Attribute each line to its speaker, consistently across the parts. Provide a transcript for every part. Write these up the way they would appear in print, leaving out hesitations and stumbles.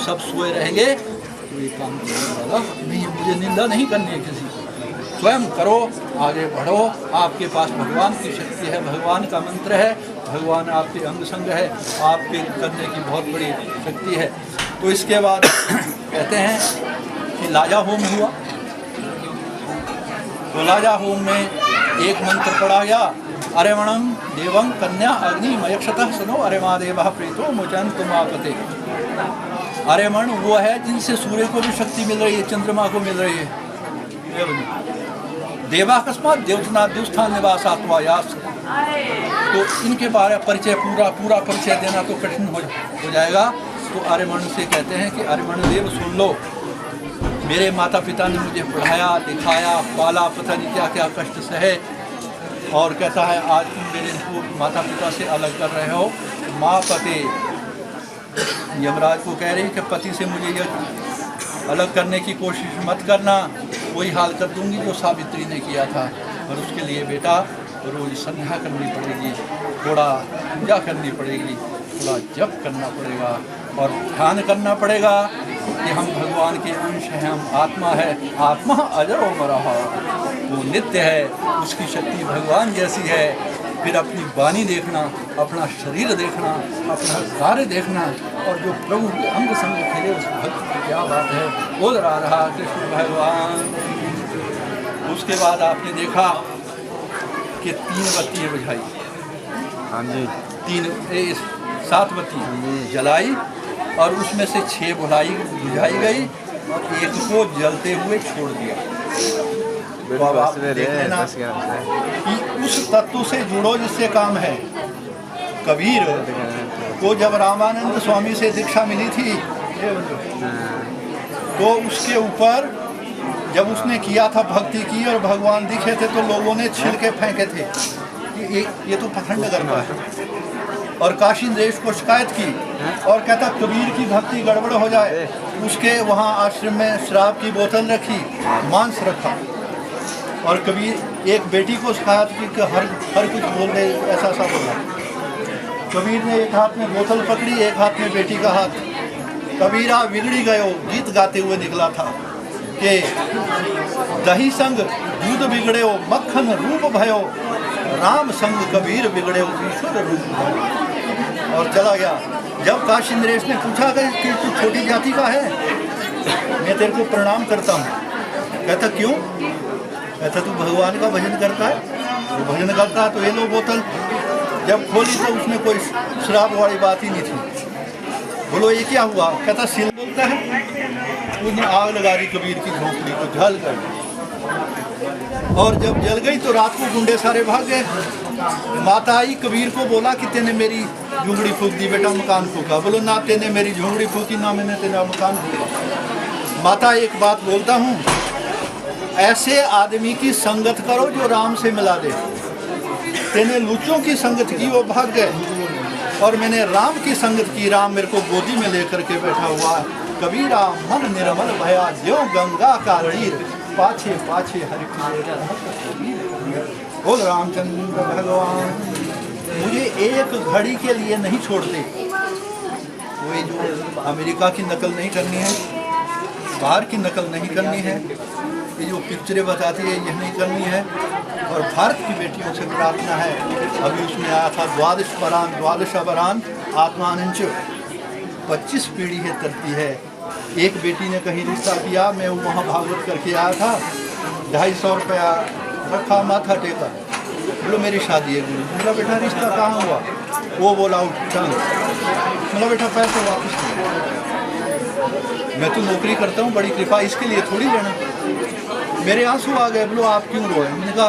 Speaker 1: सब सोए रहेंगे तो ये काम करने वाला नहीं, मुझे निंदा नहीं करनी है किसी को। स्वयं करो, आगे बढ़ो, आपके पास भगवान की शक्ति है, भगवान का मंत्र है, भगवान आपके अंग संग है, आपके करने की बहुत बड़ी शक्ति है। तो इसके बाद कहते हैं कि लाजा होम हुआ। तो लाजा होम में एक मंत्र पढ़ा गया, अरेवणम देवं कन्या अग्नि मयक्षतः सनो अरेमादेवः प्रीतो मोचन तुमापते। अरेमण वो है जिनसे सूर्य को भी शक्ति मिल रही है, चंद्रमा को मिल रही है। देवाकस्मात देवतना देवस्थान निवास आत्मायास। तो इनके बारे परिचय पूरा परिचय देना तो कठिन हो जाएगा। तो आर्यमन से कहते हैं कि आर्यमन देव सुन लो, मेरे माता पिता ने मुझे पढ़ाया लिखाया पाला, पता नहीं क्या क्या कष्ट सहे, और कहता है आज तुम मेरे माता पिता से अलग कर रहे हो। माँ पति यमराज को कह रही कि पति से मुझे यह अलग करने की कोशिश मत करना, वही हाल कर दूंगी जो सावित्री ने किया था। और उसके लिए बेटा रोज संध्या करनी पड़ेगी, थोड़ा पूजा करनी पड़ेगी, थोड़ा जप करना पड़ेगा और ध्यान करना पड़ेगा कि हम भगवान के अंश हैं, हम आत्मा है, आत्मा अजर अमरा, वो नित्य है, उसकी शक्ति भगवान जैसी है। फिर अपनी वाणी देखना, अपना शरीर देखना, अपना कार्य देखना, और जो प्रभु के अंग संग खेले उस भक्त की क्या बात है, बोल रहा कृष्ण भगवान। उसके बाद आपने देखा कि 3 बत्तियाँ बुझाई,
Speaker 2: हाँ जी,
Speaker 1: 7 बत्ती जलाई, और उसमें से 6 बुझाई गई और 1 को जलते हुए छोड़ दिया। तो अब आप देख लेना कि उस तत्व से जुड़ो जिससे काम है। कबीर को जब रामानंद स्वामी से दीक्षा मिली थी तो उसके ऊपर जब उसने किया था भक्ति की और भगवान दिखे थे तो लोगों ने छिलके फेंके थे कि ये तो पखंड करता है, और काशी नरेश को शिकायत की और कहता कबीर की भक्ति गड़बड़ हो जाए। उसके वहाँ आश्रम में शराब की बोतल रखी, मांस रखा, और कबीर एक बेटी को शिकायत की कि हर कुछ बोल रहे, ऐसा बोला। कबीर ने एक हाथ में बोतल पकड़ी, एक हाथ में बेटी का हाथ। कबीरा बिगड़ी गयो गीत गाते हुए निकला था कि दही संग दूध बिगड़े हो मक्खन रूप भयो, राम संग कबीर बिगड़े हो ईश्वर रूप भयो। और चला गया। जब काशी नरेश ने पूछा कि तू छोटी जाति का है, मैं तेरे को प्रणाम करता हूँ। कहता क्यों? कहता तू भगवान का भजन करता है, वो भजन करता है तो ये लो बोतल। जब खोली तो उसमें कोई शराब वाली बात ही नहीं थी। बोलो ये क्या हुआ? कहता सिल बोलता है। उसने आग लगा दी कबीर की झोंपड़ी को, जल गई। और जब जल गई तो रात को गुंडे सारे भाग गए। माता आई, कबीर को बोला कि तेने मेरी झुंगड़ी फूंक दी, बेटा मकान फूका। बोलो ना तेने मेरी झुंगड़ी फूकी ना मैंने तेरा मकान फूका। माता एक बात बोलता हूँ, ऐसे आदमी की संगत करो जो राम से मिला दे। तेने लुच्चों की संगत की, वो भाग गए, और मैंने राम की संगत की, राम मेरे को गोदी में लेकर के बैठा हुआ। कबीरा मन निर्मल भया ज्यों गंगा का तीर, पाछे पाछे हरि बोल रामचंद्र भगवान। मुझे एक घड़ी के लिए नहीं छोड़ते। कोई जो अमेरिका की नकल नहीं करनी है, बाहर की नकल नहीं करनी है, ये जो पिक्चरें बताती है यह नहीं करनी है। और भारत की बेटियों से प्रार्थना है, अभी उसमें आया था द्वादश अबरान आत्मानंच, 25 पीढ़ी है तरती है। एक बेटी ने कहीं रिश्ता किया, मैं वहाँ भागवत करके आया था, 250 रुपया रखा, माथा टेका। बोलो मेरी शादी है। बोला बेटा रिश्ता कहाँ हुआ? वो बोला उठा। बोला बेटा पैसे वापस मैं तो नौकरी करता हूँ, बड़ी कृपा, इसके लिए थोड़ी लेना। मेरे आंसू आ गए। बोलो आप क्यों रोए? मैंने कहा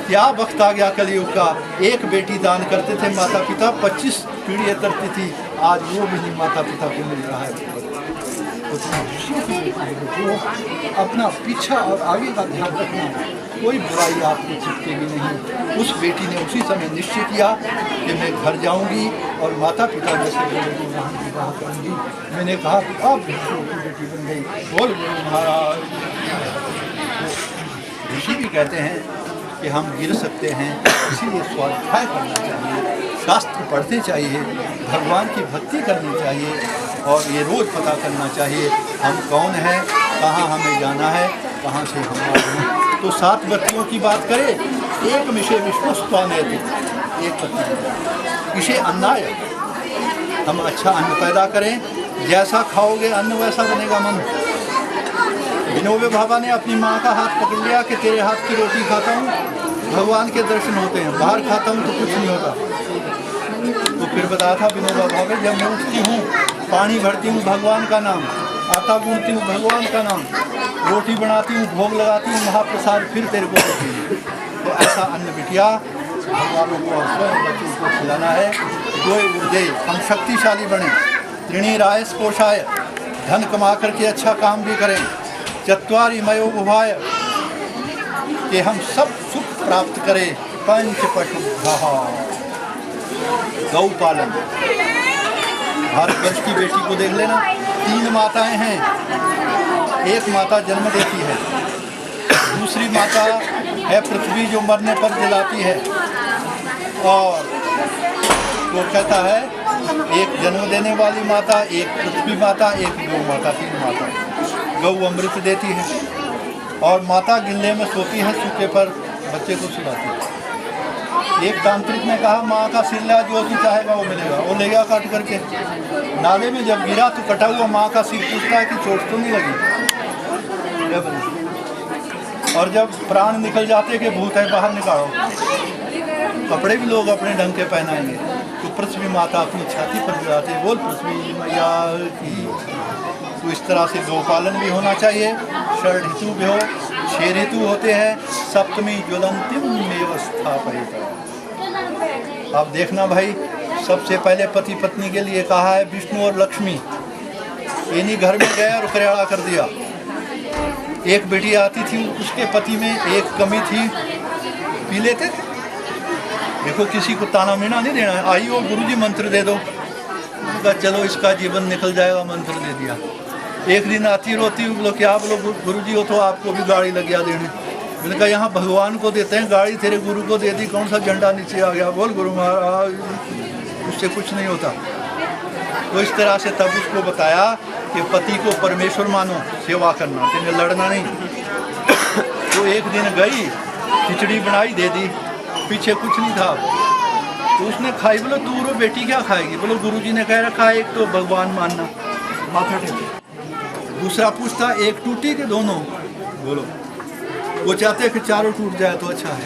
Speaker 1: क्या वक्त आ गया कलयुग का। एक बेटी दान करते थे माता पिता, 25 पीढ़ियाँ करती थी, आज वो भी नहीं माता पिता को मिल रहा है। तो अपना पीछा और आगे का ध्यान रखना, कोई बुराई आपको चिपकेगी नहीं। उस बेटी ने उसी समय निश्चय किया कि मैं घर जाऊंगी और माता पिता में से विवाह करूंगी। मैंने कहा कि अब बेटी बन गई। बोल महाराज। ऋषि भी कहते हैं कि हम गिर सकते हैं, इसीलिए स्वाध्याय करना चाहिए, शास्त्र पढ़ते चाहिए, भगवान की भक्ति करनी चाहिए। और ये रोज़ पता करना चाहिए हम कौन हैं, कहाँ हमें जाना है, कहाँ से हम आए हैं। तो 7 बत्तियों की बात करें, एक मिशे विश्वस्त्वाने थे, एक बत्ती इसे अन्नाय, हम अच्छा अन्न पैदा करें, जैसा खाओगे अन्न वैसा बनेगा मन। विनोबा भाभा ने अपनी माँ का हाथ पकड़ लिया कि तेरे हाथ की रोटी खाता हूँ भगवान के दर्शन होते हैं, बाहर खाता हूँ तो कुछ नहीं होता। तो फिर बताया था विनोबा भाभा, जब मैं उठती हूँ पानी भरती हूँ भगवान का नाम, आटा गूंथती हूँ भगवान का नाम, रोटी बनाती हूँ, भोग लगाती हूँ, महाप्रसाद फिर तेरे को देती हूँ। तो ऐसा अन्न बिटिया भगवानों को और स्वयं बच्चों को खिलाना है। कोई उर्दे हम शक्तिशाली बने, त्रिणी राय पोषाय, धन कमा करके अच्छा काम भी करें, चत्वारी मयो उभाय, कि हम सब सुख प्राप्त करें। पंच पशु गौ पालन, भारतवर्ष की बेटी को देख लेना, 3 माताएं हैं। एक माता जन्म देती है, दूसरी माता है पृथ्वी जो मरने पर जलाती है, और वो कहता है एक जन्म देने वाली माता, एक पृथ्वी माता, एक गौ माता, 3 माता। गौ अमृत देती है और माता गिल्ले में सोती है, सूखे पर बच्चे को सुलाती है। एक तांत्रिक ने कहा माँ का सिर जो तू चाहेगा वो मिलेगा, वो ले गया काट करके नाले में, जब गिरा तो कटा हुआ माँ का सिर पूछता है कि चोट तो नहीं लगी। और जब प्राण निकल जाते कि भूत है बाहर निकालो, कपड़े भी लोग अपने ढंग के पहनाएंगे। तो पृथ्वी माता अपनी छाती पर गिराते, बोल पृथ्वी मैया की। तो इस तरह से गोपालन भी होना चाहिए। षड ऋतु भी हो, 6 ऋतु होते हैं, सप्तमी ज्वलंतिम व्यवस्था पर। आप देखना भाई, सबसे पहले पति पत्नी के लिए कहा है विष्णु और लक्ष्मी, इन्हीं घर में गए और कल्याण कर दिया। एक बेटी आती थी, उसके पति में एक कमी थी, पी लेते थे। देखो किसी को ताना मीना नहीं देना है, आई हो गुरुजी मंत्र दे दो, उनका चलो इसका जीवन निकल जाएगा, मंत्र दे दिया। एक दिन आती रोती, बोलो क्या, बोलो गुरुजी हो तो आपको भी गाड़ी लग गया देने। मैंने कहा यहाँ भगवान को देते हैं गाड़ी, तेरे गुरु को दे दी, कौन सा झंडा नीचे आ गया, बोल गुरु महाराज, उससे कुछ नहीं होता। तो इस तरह से तब उसको बताया कि पति को परमेश्वर मानो, सेवा करना, तेने लड़ना नहीं। तो एक दिन गई, खिचड़ी बनाई दे दी, पीछे कुछ नहीं था। तो उसने खाई, बोलो तू रो बेटी क्या खाएगी, बोलो गुरुजी ने कह रखा है एक तो भगवान मानना, माथा टेक। दूसरा पूछता एक टूटी के दोनों, बोलो वो चाहते कि चारों टूट जाए तो अच्छा है।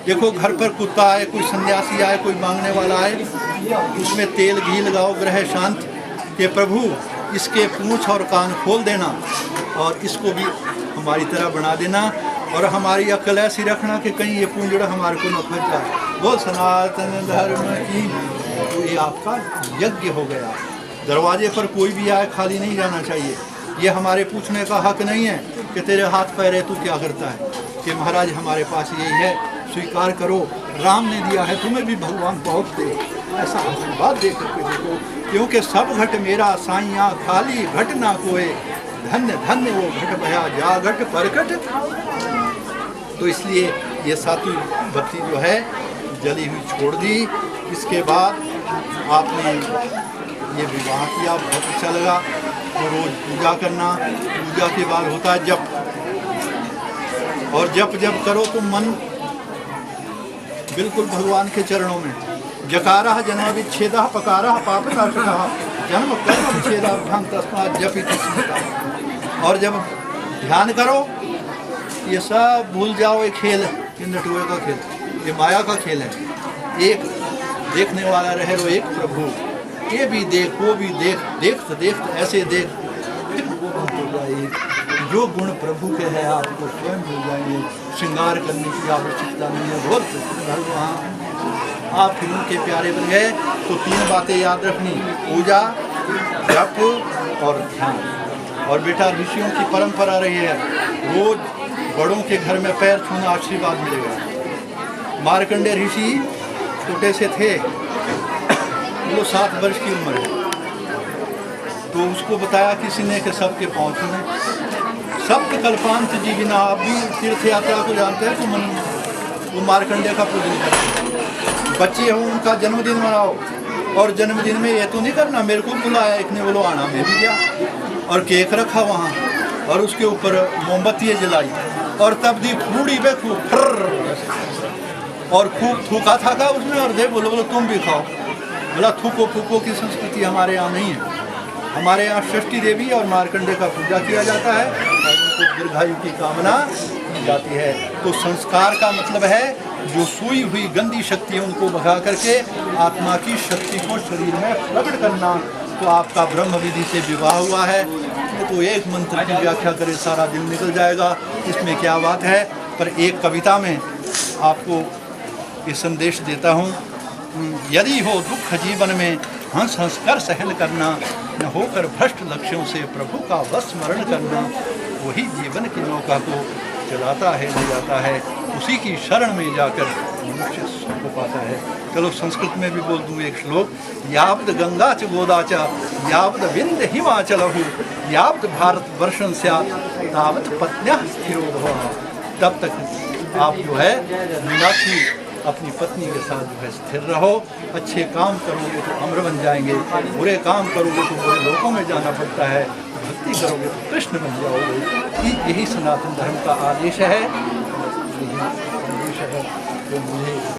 Speaker 1: देखो घर पर कुत्ता आए, कोई सन्यासी आए, कोई मांगने वाला आए, उसमें तेल घी लगाओ, ग्रह शांत के प्रभु इसके पूंछ और कान खोल देना और इसको भी हमारी तरह बना देना, और हमारी अक्ल ऐसी रखना कि कहीं ये पूंजड़ा हमारे को न फंस जाए। वो सनातन धर्म की, तो ये आपका यज्ञ हो गया। दरवाजे पर कोई भी आए खाली नहीं जाना चाहिए। ये हमारे पूछने का हक नहीं है कि तेरे हाथ पैर है तू क्या करता है, कि महाराज हमारे पास यही है, स्वीकार करो, राम ने दिया है, तुम्हें भी भगवान बहुत दे, ऐसा आशीर्वाद दे करके देखो। क्योंकि सब घट मेरा साइया, खाली घट ना कोई, धन्य धन्य वो घट भया जा घट परकट। तो इसलिए ये 7वीं बत्ती जो है जली हुई छोड़ दी। इसके बाद आपने ये विवाह किया, बहुत अच्छा लगा। तो रोज पूजा करना, पूजा के बाद होता है जप, और जप जब करो तो मन बिल्कुल भगवान के चरणों में। जकारा जन्म विच्छेदा पकारा पाप नाशका जन्म कर्म विच्छेदा भ्रांत तस्मात् जपित स्मृता। और जब ध्यान करो ये सब भूल जाओ, ये खेल, ये नटुए का खेल, ये माया का खेल है। एक देखने वाला रहे रो एक प्रभु, ये भी देख वो भी देख, देखते देखते ऐसे देख फिर वो हो जाएगी। जो गुण प्रभु के हैं आपको स्वयं मिल जाएंगे, श्रृंगार करने की आवश्यकता नहीं है। बहुत वहाँ आप फिर उनके प्यारे बन गए। तो 3 बातें याद रखनी, पूजा, जप और ध्यान। और बेटा ऋषियों की परंपरा रही है, रोज बड़ों के घर में पैर छूना आशीर्वाद मिलेगा। मार्कंडेय ऋषि छोटे से थे, वो 7 वर्ष की उम्र है, तो उसको बताया किसी ने कि सबके पाँव छूने। सप्त कल्पांत जीविना, आप भी तीर्थ यात्रा को जानते हैं, तो वो मार्कंडेय का पूजन करते हैं। बच्चे हो उनका जन्मदिन मनाओ, और जन्मदिन में ये तो नहीं करना, मेरे को बुलाया एक ने, बोलो आना, मैं भी गया और केक रखा वहाँ और उसके ऊपर मोमबत्तियाँ जलाई और तब दी पूड़ी पे खूब और खूब थूका था उसमें और दे बोलो तुम भी खाओ। बोला थूको फूको की संस्कृति हमारे यहाँ नहीं है। हमारे यहाँ षष्ठी देवी और मार्कंडे का पूजा किया जाता है और उनको दीर्घायु की कामना की जाती है। तो संस्कार का मतलब है जो सोई हुई गंदी शक्ति है उनको भगा करके आत्मा की शक्ति को शरीर में प्रकट करना। तो आपका ब्रह्म विधि से विवाह हुआ है, तो एक मंत्र की व्याख्या करे सारा दिन निकल जाएगा, इसमें क्या बात है। पर एक कविता में आपको ये संदेश देता हूँ, यदि हो दुख जीवन में हंस हंस कर सहन करना, न होकर भ्रष्ट लक्ष्यों से प्रभु का बस स्मरण करना, वही जीवन की नौका को चलाता है ले जाता है, उसी की शरण में जाकर मनुष्य सुख को पाता है। चलो संस्कृत में भी बोल दूँ एक श्लोक, यावद गंगा च गोदा च यावद विंध्य हिमाचलहु यावद भारत वर्षं स्यात् तावत् पत्न्यः स्थिरो भवः। तब तक आप जो है मीनाक्षी अपनी पत्नी के साथ जो है स्थिर रहो। अच्छे काम करोगे तो अमर बन जाएंगे, बुरे काम करोगे तो बुरे लोकों में जाना पड़ता है, भक्ति करोगे तो कृष्ण बन जाओगे। यही सनातन धर्म का आदेश है, यही संदेश है जो मुझे